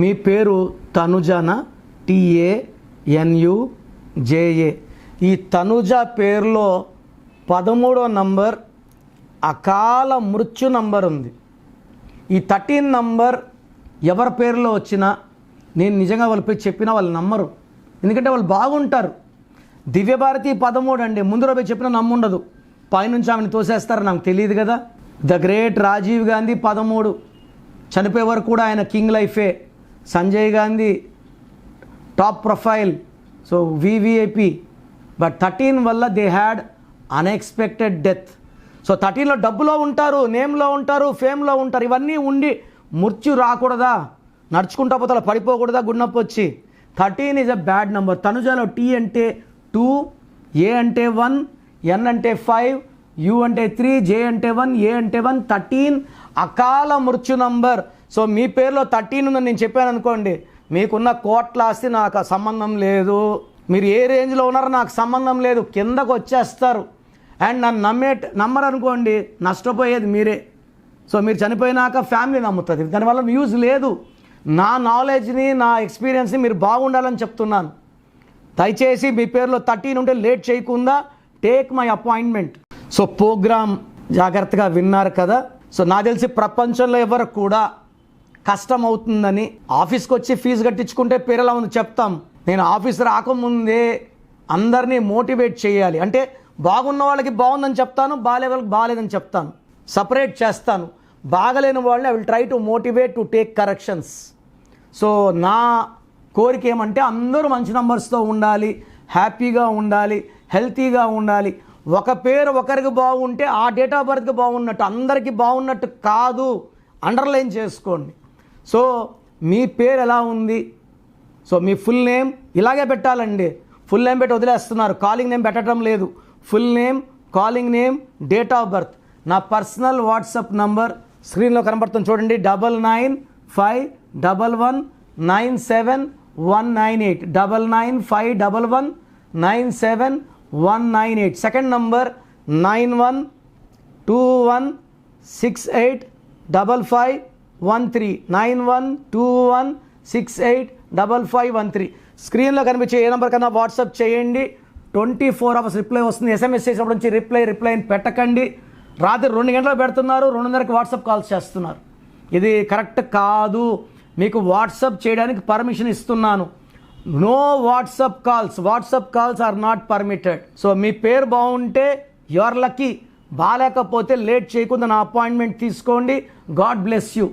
మీ పేరు తనుజనా? TANUJA. ఈ తనుజ పేరులో 13వ నంబర్ అకాల మృత్యు నంబర్ ఉంది. ఈ 13 నంబర్ ఎవరి పేరులో వచ్చినా నేను నిజంగా వాళ్ళు పోయి చెప్పినా వాళ్ళు నమ్మరు, ఎందుకంటే వాళ్ళు బాగుంటారు. దివ్యభారతి 13 అండి, ముందు పోయి చెప్పినా నమ్ముండదు, పైనుంచి ఆమెను తోసేస్తారు, నాకు తెలియదు కదా. ద గ్రేట్ రాజీవ్ గాంధీ 13, చనిపోయే వరకు కూడా ఆయన కింగ్ లైఫే. Sanjay Gandhi top profile, so VVIP. But 13 వల్ల they had unexpected death. So 13లో డబ్బులో ఉంటారు, నేమ్లో ఉంటారు, ఫేమ్లో ఉంటారు, ఇవన్నీ ఉండి మృత్యు రాకూడదా? నడుచుకుంటా పోతా పడిపోకూడదా గుండెనొప్పి వచ్చి? 13 ఈజ్ అ బ్యాడ్ నెంబర్. తనుజలో T అంటే 2, A అంటే 1, N అంటే 5, U అంటే 3, J అంటే 1, A అంటే 1. 13 అకాల మృత్యు నంబర్. సో మీ పేరులో 13 ఉందని నేను చెప్పాను అనుకోండి, మీకున్న కోట్ల ఆస్తి నాకు సంబంధం లేదు, మీరు ఏ రేంజ్లో ఉన్నారో నాకు సంబంధం లేదు, కిందకు వచ్చేస్తారు. అండ్ నన్ను నమ్మరు అనుకోండి, నష్టపోయేది మీరే. సో మీరు చనిపోయినాక ఫ్యామిలీ నమ్ముతుంది, దానివల్ల యూజ్ లేదు. నా నాలెడ్జ్ని, నా ఎక్స్పీరియన్స్ని మీరు బాగుండాలని చెప్తున్నాను. దయచేసి మీ పేరులో 13 ఉంటే లేట్ చేయకుండా take my appointment. So programme జాగ్రత్తగా విన్నారు కదా. సో నాకు తెలిసి ప్రపంచంలో ఎవరు కూడా కష్టం అవుతుందని ఆఫీస్కి వచ్చి ఫీజు కట్టించుకుంటే పేరు ఎలా ఉంది చెప్తాం. నేను ఆఫీస్ రాకముందే అందరినీ మోటివేట్ చేయాలి. అంటే బాగున్న వాళ్ళకి బాగుందని చెప్తాను, బాగాలే వాళ్ళకి బాగాలేదని చెప్తాను, సపరేట్ చేస్తాను. బాగలేని వాళ్ళని I will try to motivate to take corrections. So నా కోరిక ఏమంటే అందరూ మంచి నంబర్స్తో ఉండాలి, హ్యాపీగా ఉండాలి, హెల్తీగా ఉండాలి. ఒక పేరు ఒకరికి బాగుంటే ఆ డేట్ ఆఫ్ బర్త్కి బాగున్నట్టు, అందరికీ బాగున్నట్టు కాదు. అండర్లైన్ చేసుకోండి. సో మీ పేరు ఎలా ఉంది? సో మీ ఫుల్ నేమ్ ఇలాగే పెట్టాలండి. ఫుల్ నేమ్ పెట్టి వదిలేస్తున్నారు, కాలింగ్ నేమ్ పెట్టడం లేదు. Full name, calling name, date of birth. నా పర్సనల్ వాట్సాప్ నంబర్ స్క్రీన్లో కనబడుతుంది చూడండి, 9951197198, 9951197198. Second number 9121685513, 9121685513. స్క్రీన్లో కనిపించే ఏ నెంబర్ కన్నా వాట్సాప్ చేయండి. 24 అవర్స్ రిప్లై వస్తుంది. SMS చేసినప్పుడు నుంచి రిప్లై పెట్టకండి. రాత్రి 2 గంటలకు పెడుతున్నారు, 2:30కి వాట్సాప్ కాల్స్ చేస్తున్నారు. ఇది కరెక్ట్ కాదు. మీకు వాట్సాప్ చేయడానికి పర్మిషన్ ఇస్తున్నాను. No WhatsApp calls are not permitted. So మీ పేరు బాగుంటే యు ఆర్ లక్కీ, బాగాలేకపోతే లేట్ చేయకుండా నా అపాయింట్మెంట్ తీసుకోండి. God bless you.